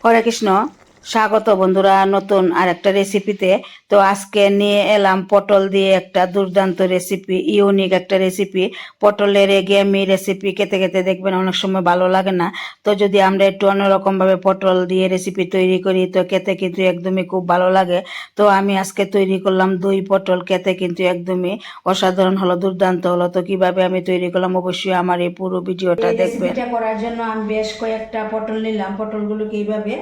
হরে কৃষ্ণ। স্বাগত বন্ধুরা নতুন আর একটা রেসিপিতে। তো আজকে নিয়ে এলাম পটল দিয়ে একটা দুর্দান্ত রেসিপি, ইউনিক একটা রেসিপি। পটলের এগেমি রেসিপি খেতে খেতে দেখবেন অনেক সময় ভালো লাগে না। তো যদি আমরা একটু অন্যরকম ভাবে পটল দিয়ে রেসিপি তৈরি করি তো খেতে কিন্তু একদমই খুব ভালো লাগে। তো আমি আজকে তৈরি করলাম দই পটল, খেতে কিন্তু একদমই অসাধারণ হলো, দুর্দান্ত হলো। তো কিভাবে আমি তৈরি করলাম অবশ্যই আমার এই পুরো ভিডিওটা দেখবেন। রেসিপিটা করার জন্য আমি বেশ কয়েকটা পটল নিলাম। পটলগুলোকে এইভাবে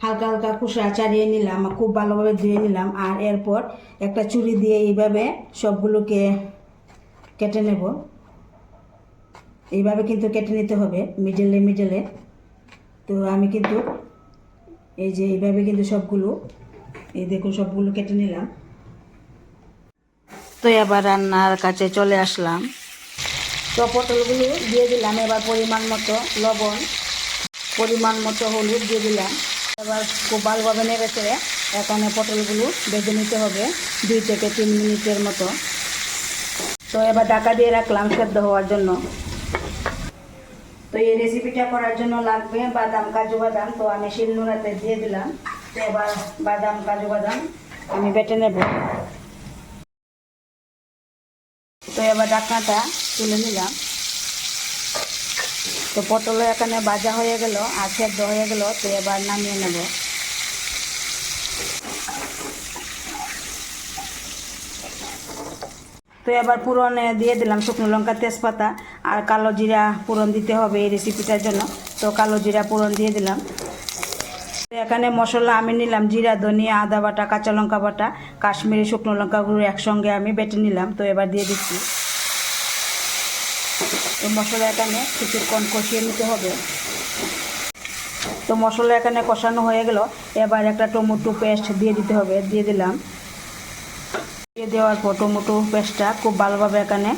হালকা হালকা খোসা ছাড়িয়ে নিলাম, খুব ভালোভাবে ধুয়ে নিলাম। আর এরপর একটা ছুরি দিয়ে এইভাবে সবগুলোকে কেটে নেব। এইভাবে কিন্তু কেটে নিতে হবে মিডলে মিডলে। তো আমি কিন্তু এই যে এইভাবে কিন্তু সবগুলো, এই দেখুন সবগুলো কেটে নিলাম। তো এবার রান্নার কাছে চলে আসলাম। তো পটলগুলো দিয়ে দিলাম। এবার পরিমাণ মতো লবণ, পরিমাণ মতো হলুদ দিয়ে দিলাম। এবার খুব ভালোভাবে নেড়ে চেড়ে এখানে পটলগুলো ভেজে নিতে হবে 2 থেকে 3 মিনিটের মতো। তো এবার ঢাকা দিয়ে রাখলাম সেদ্ধ হওয়ার জন্য। তো এই রেসিপিটা করার জন্য লাগবে বাদাম, কাজু বাদাম। তো আমি শিলনোড়াতে দিয়ে দিলাম। তো এবার বাদাম, কাজু বাদাম আমি বেটে নেব। তো এবার ঢাকনাটা তুলে নিলাম। তো পটল এখানে ভাজা হয়ে গেল আর সেদ্ধ হয়ে গেল। তো এবার নামিয়ে নেব। তো এবার পুরনে দিয়ে দিলাম শুকনো লঙ্কা, তেজপাতা আর কালো জিরা পুরন দিতে হবে এই রেসিপিটার জন্য। তো কালো জিরা পুরন দিয়ে দিলাম। তো এখানে মশলা আমি নিলাম জিরা, ধনিয়া, আদা বাটা, কাঁচা লঙ্কা বাটা, কাশ্মীরি শুকনো লঙ্কা গুঁড়ো একসঙ্গে আমি বেটে নিলাম। তো এবার দিয়ে দিচ্ছি। তো মশলা এখানে কিছুক্ষণ কষিয়ে নিতে হবে। তো মশলা এখানে কষানো হয়ে গেল। এবার একটা টমেটো পেস্ট দিয়ে দিতে হবে, দিয়ে দিলাম। দিয়ে দেওয়ার পর টমেটো পেস্টটা খুব ভালোভাবে এখানে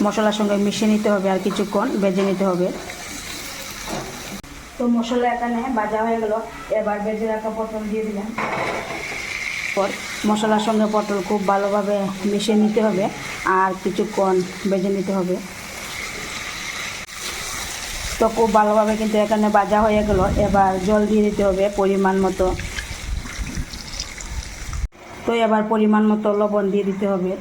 মশলার সঙ্গে মিশিয়ে নিতে হবে আর কিছুক্ষণ ভেজে নিতে হবে। তো মশলা এখানে ভাজা হয়ে গেল। এবার ভেজে রাখা পটল দিয়ে দিলাম। পর মশলার সঙ্গে পটল খুব ভালোভাবে মিশিয়ে নিতে হবে আর কিছুক্ষণ ভেজে নিতে হবে। তো খুব ভালোভাবে কিন্তু এখানে ভাজা হয়ে গেল। এবার জল দিয়ে দিতে হবে পরিমাণ মতো। তো এবার পরিমাণ মতো লবণ দিয়ে দিতে হবে।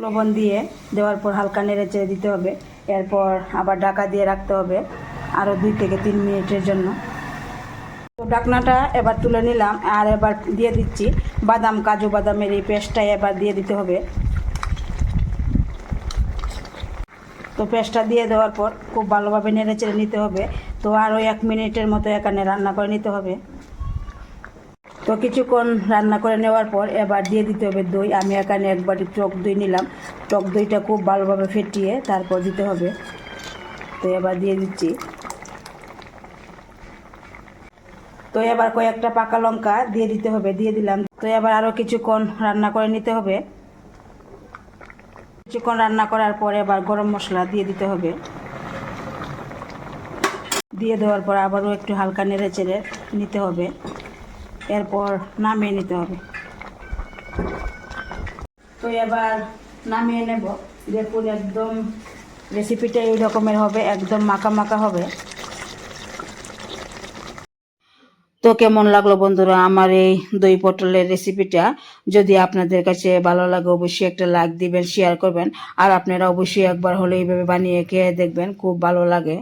লবণ দিয়ে দেওয়ার পর হালকা নেড়ে চেড়ে দিতে হবে। এরপর আবার ঢাকা দিয়ে রাখতে হবে আরও 2 থেকে 3 মিনিটের জন্য। তো ঢাকনাটা এবার তুলে নিলাম আর এবার দিয়ে দিচ্ছি বাদাম, কাজু বাদামের এই পেস্টটা এবার দিয়ে দিতে হবে। তো পেস্টটা দিয়ে দেওয়ার পর খুব ভালোভাবে নেড়ে চেড়ে নিতে হবে। তো আরও 1 মিনিটের মতো এখানে রান্না করে নিতে হবে। তো কিছুক্ষণ রান্না করে নেওয়ার পর এবার দিয়ে দিতে হবে দই। আমি এখানে 1 বাটি টক দই নিলাম। টক দইটা খুব ভালোভাবে ফেটিয়ে তারপর দিতে হবে। তো এবার দিয়ে দিচ্ছি। তো এবার কয়েকটা পাকা লঙ্কা দিয়ে দিতে হবে, দিয়ে দিলাম। তো এবার আরও কিছুক্ষণ রান্না করে নিতে হবে। কিছুক্ষণ রান্না করার পর এবার গরম মশলা দিয়ে দিতে হবে। দিয়ে দেওয়ার পর আবারও একটু হালকা নেড়ে চেড়ে নিতে হবে। এরপর নামিয়ে নিতে হবে। তো এবার নামিয়ে নেব। দেখুন একদম রেসিপিটা এই রকমের হবে, একদম মাখা মাখা হবে। তো কেমন লাগলো বন্ধুরা আমার এই দই পটলের রেসিপিটা? যদি আপনাদের কাছে ভালো লাগে অবশ্যই একটা লাইক দিবেন, শেয়ার করবেন। আর আপনারা অবশ্যই একবার হলে এইভাবে বানিয়ে খেয়ে দেখবেন, খুব ভালো লাগে।